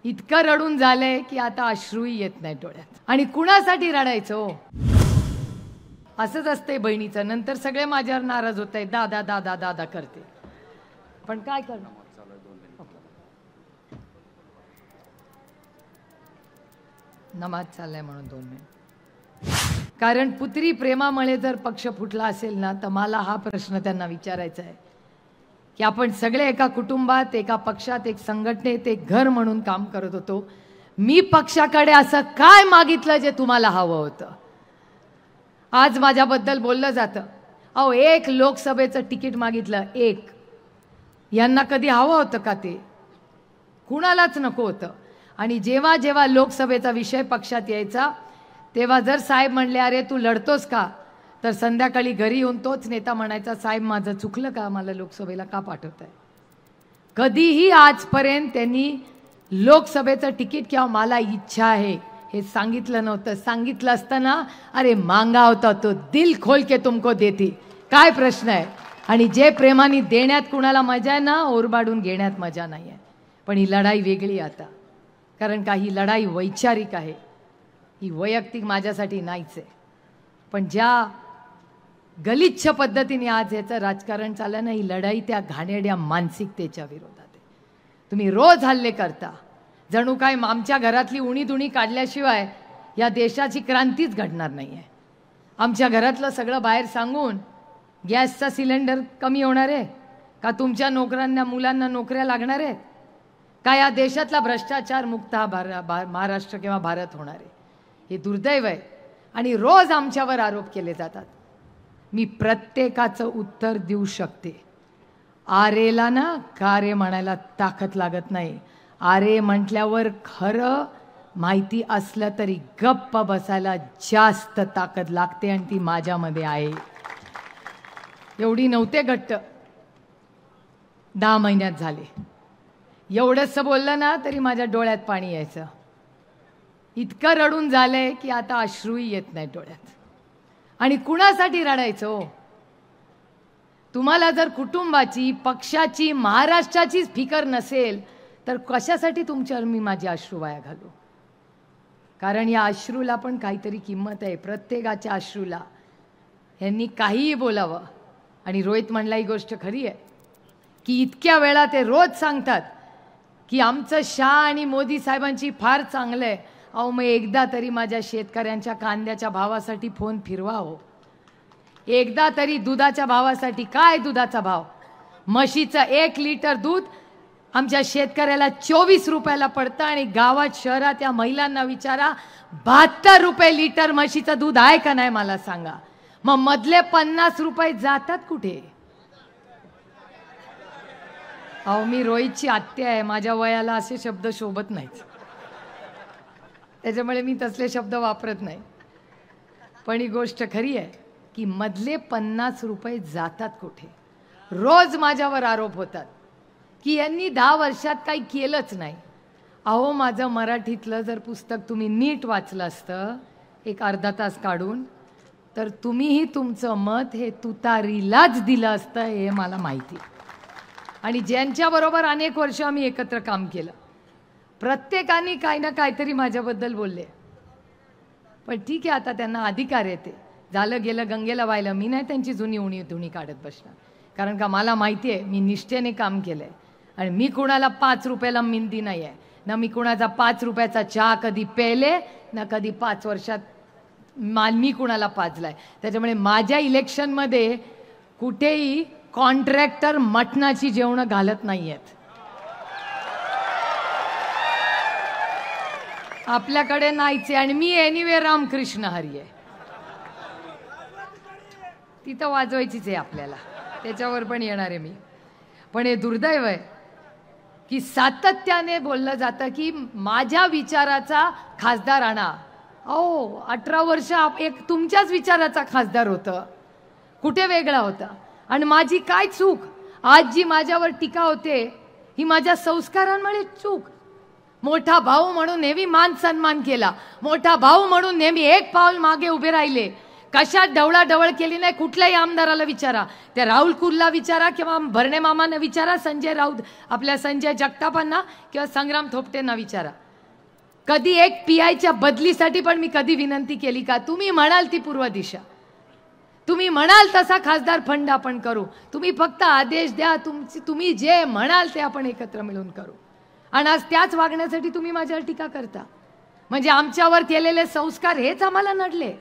इतकं रडून झालंय की आता अश्रूही येत नाही डोळ्यात. आणि कुणासाठी रडायचं हो? असंच असतंय बहिणीचं. नंतर सगळे माझ्यावर नाराज होत आहेत, दादा दादा दादा करते. पण काय करणार? नमाज चाललाय म्हणून 2 मिनिट. कारण पुत्री प्रेमामुळे जर पक्ष फुटला असेल ना, तर मला हा प्रश्न त्यांना विचारायचा आहे की आपण सगळे एका कुटुंबात, एका पक्षात, एक संघटनेत, एक घर म्हणून काम करत होतो. मी पक्षाकडे असं काय मागितलं जे तुम्हाला हवं होतं? आज माझ्याबद्दल बोललं जातं, अहो 1 लोकसभेचं तिकीट मागितलं, 1. यांना कधी हवं होतं का ते? कुणालाच नको होतं. आणि जेव्हा जेव्हा लोकसभेचा विषय पक्षात यायचा, तेव्हा जर साहेब म्हणले अरे तू लढतोस का, तर संध्याकाळी घरी येऊन तोच नेता म्हणायचा, साहेब माझं चुकलं का, मला लोकसभेला का पाठवताय? कधीही आजपर्यंत त्यांनी लोकसभेचं तिकीट किंवा मला इच्छा आहे हे सांगितलं नव्हतं. सांगितलं असताना अरे मांगा होता तो, दिल खोल के तुमको देती, काय प्रश्न आहे? आणि जे प्रेमाने देण्यात कुणाला मजा आहे ना, ओरबाडून घेण्यात मजा नाही आहे. पण ही लढाई वेगळी आता, कारण का ही लढाई वैचारिक आहे, ही वैयक्तिक माझ्यासाठी नाहीच आहे. पण ज्या गलिच्छ पद्धतीने आज याचं राजकारण चाललं ना, ही लढाई त्या घाणेरड्या मानसिकतेच्या विरोधात आहे. तुम्ही रोज हल्ले करता, जणू काय आमच्या घरातली उणीधुणी काढल्याशिवाय या देशाची क्रांतीच घडणार नाही आहे. आमच्या घरातलं सगळं बाहेर सांगून गॅसचा सिलेंडर कमी होणार आहे का? तुमच्या नोकरांना, मुलांना नोकऱ्या लागणार आहेत का? या देशातला भ्रष्टाचार मुक्त हा महाराष्ट्र किंवा भारत होणार आहे? हे दुर्दैव आहे. आणि रोज आमच्यावर आरोप केले जातात. मी प्रत्येकाचं उत्तर देऊ शकते. आरेला ना कारे म्हणायला ताकद लागत नाही. आरे म्हटल्यावर खरं माहिती असलं तरी गप्प बसायला जास्त ताकद लागते, आणि ती माझ्यामध्ये आहे. एवढी नव्हते घट्ट, 10 महिन्यात झाले. एवढंच बोललं ना तरी माझ्या डोळ्यात पाणी यायचं. इतकं रडून झालंय की आता अश्रूही येत नाही डोळ्यात. आणि कुणासाठी रडायचं हो? तुम्हाला जर कुटुंबाची, पक्षाची, महाराष्ट्राचीच फिकर नसेल तर कशासाठी तुमच्यावर मी माझे अश्रू वाया घालू? कारण या अश्रूला पण काहीतरी किंमत आहे, प्रत्येकाच्या अश्रूला. यांनी काहीही बोलावं. आणि रोहित म्हणला ही गोष्ट खरी आहे की इतक्या वेळा ते रोज सांगतात की आमचं शाह आणि मोदी साहेबांची फार चांगलं आहे. अहो मग एकदा तरी माझ्या शेतकऱ्यांच्या कांद्याच्या भावासाठी फोन फिरवा हो. एकदा तरी दुधाच्या भावासाठी. काय दुधाचा भाव? म्हशीचं 1 लिटर दूध आमच्या शेतकऱ्याला 24 रुपयाला पडतं, आणि गावात शहरात या महिलांना विचारा 72 रुपये लिटर म्हशीचं दूध आहे का नाही मला सांगा. मग मधले 50 रुपये जातात कुठे? अहो मी रोहितची आत्या आहे, माझ्या वयाला असे शब्द शोभत नाहीत, त्याच्यामुळे मी तसले शब्द वापरत नाही. पण ही गोष्ट खरी आहे की मधले 50 रुपये जातात कुठे? रोज माझ्यावर आरोप होतात की यांनी 10 वर्षात काही केलंच नाही. अहो माझं मराठीतलं जर पुस्तक तुम्ही नीट वाचलं असतं, एक अर्धा तास काढून, तर तुम्हीही तुमचं मत हे तुतारीलाच दिलं असतं, हे मला माहिती. आणि ज्यांच्याबरोबर अनेक वर्ष आम्ही एकत्र काम केलं, प्रत्येकाने काही ना काहीतरी माझ्याबद्दल बोलले. पण ठीक आहे, आता त्यांना अधिकार येते. झालं गेलं, गंगेला व्हायला. मी नाही त्यांची जुनी उणी धुणी काढत बसणार, कारण का मला माहिती आहे मी निष्ठेने काम केलं आहे. आणि मी कुणाला 5 रुपयाला मिंदी नाही आहे ना. मी कुणाचा 5 रुपयाचा चहा कधी प्यायले ना, कधी 5 वर्षात मी कुणाला पाजलाय. त्याच्यामुळे माझ्या इलेक्शनमध्ये कुठेही कॉन्ट्रॅक्टर मटणाची जेवणं घालत नाही आहेत. आपल्याकडे नाहीच. आणि मी एनिवे रामकृष्ण हरी आहे, तिथं वाजवायचीच आहे आपल्याला, त्याच्यावर पण येणार आहे मी. पण हे दुर्दैव आहे की सातत्याने बोललं जातं की माझ्या विचाराचा खासदार आणा. अहो 18 वर्ष एक तुमच्याच विचाराचा खासदार होतं, कुठे वेगळा होता? आणि माझी काय चूक? आज जी माझ्यावर टीका होते ही माझ्या संस्कारांमुळे चूक. मोठा भाऊ म्हणून नेहमी मान सन्मान केला, मोठा भाऊ म्हणून नेहमी एक पाऊल मागे उभे राहिले. कशात ढवळाढवळ केली नाही कुठल्याही आमदाराला विचारा, त्या राहुल कुलला विचारा किंवा भरणे मामांना विचारा, संजय राऊत आपल्या संजय जगतापांना किंवा संग्राम थोपटेंना विचारा. कधी एक पीआयच्या बदलीसाठी पण मी कधी विनंती केली का? तुम्ही म्हणाल ती पूर्व दिशा, तुम्ही म्हणाल तसा खासदार फंड आपण करू, तुम्ही फक्त आदेश द्या, तुम्ही जे म्हणाल ते आपण एकत्र मिळून करू. आणि आज त्याच वागण्यासाठी तुम्ही माझ्यावर टीका करता. म्हणजे आमच्यावर केलेले संस्कार हेच आम्हाला नडले.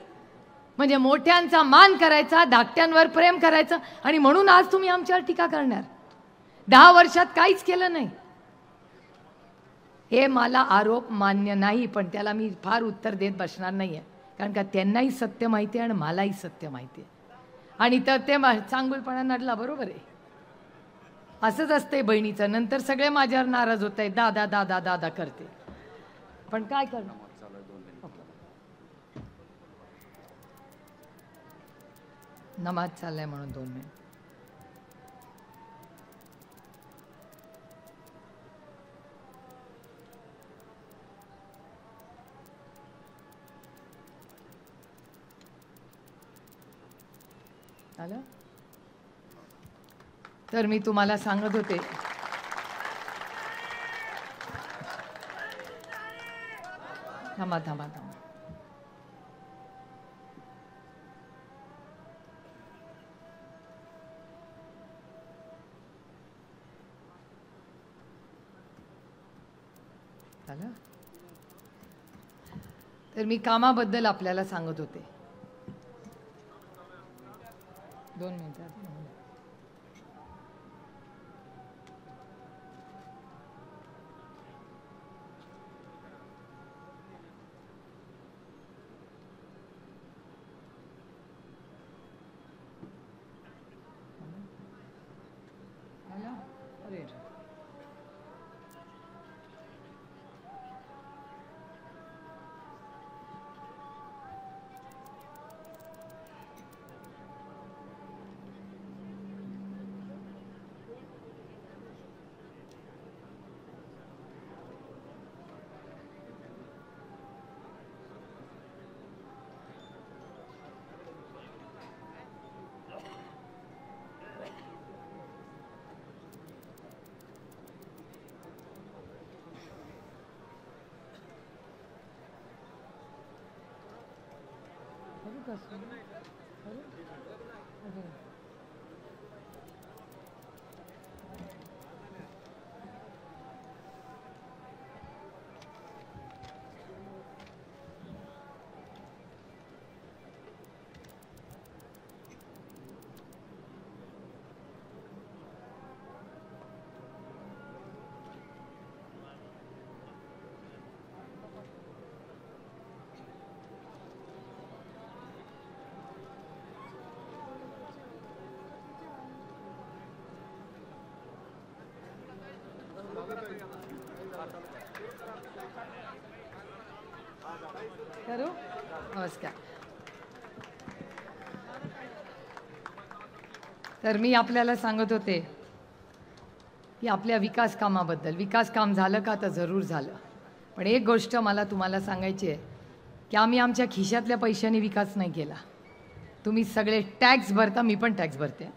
म्हणजे मोठ्यांचा मान करायचा, धाकट्यांवर प्रेम करायचं आणि म्हणून आज तुम्ही आमच्यावर टीका करणार. 10 वर्षात काहीच केलं नाही हे मला आरोप मान्य नाही, पण त्याला मी फार उत्तर देत बसणार नाहीये, कारण का त्यांनाही सत्य माहिती आहे आणि मलाही सत्य माहिती आहे. आणि तर ते चांगुलपणा नडला, बरोबर आहे, असंच असते बहिणीचं. नंतर सगळे माझ्यावर नाराज होत आहेत, दादा दादा दादा करते, पण काय करणार. नमाज चाललाय म्हणून 2 मिनिट. आलं तर मी तुम्हाला सांगत होते, थांबा थांबा थांबा. तर मी कामाबद्दल आपल्याला सांगत होते. 2 मिनिटात. करू नमस्कार. तर मी आपल्याला सांगत होते की आपल्या विकास कामाबद्दल. विकास काम झालं का? तर जरूर झालं, पण एक गोष्ट मला तुम्हाला सांगायची आहे की आम्ही आमच्या खिशातल्या पैशांनी विकास नाही केला. तुम्ही सगळे टॅक्स भरता, मी पण टॅक्स भरते,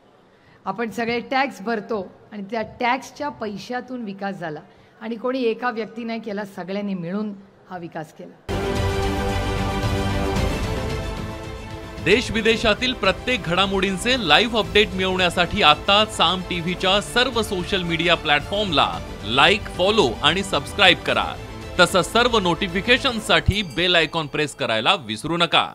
आपण सगळे टॅक्स भरतो आणि त्या टॅक्सच्या पैशातून विकास झाला. आणि कोणी एका व्यक्ती नाही केला, सगळ्यांनी मिळून हा विकास केला. देश विदेशातील प्रत्येक घडामोडींचे लाईव्ह अपडेट मिळवण्यासाठी आता साम टीव्हीच्या सर्व सोशल मीडिया प्लॅटफॉर्मला लाईक, फॉलो आणि सबस्क्राईब करा. तसंच सर्व नोटिफिकेशनसाठी बेल आयकॉन प्रेस करायला विसरू नका.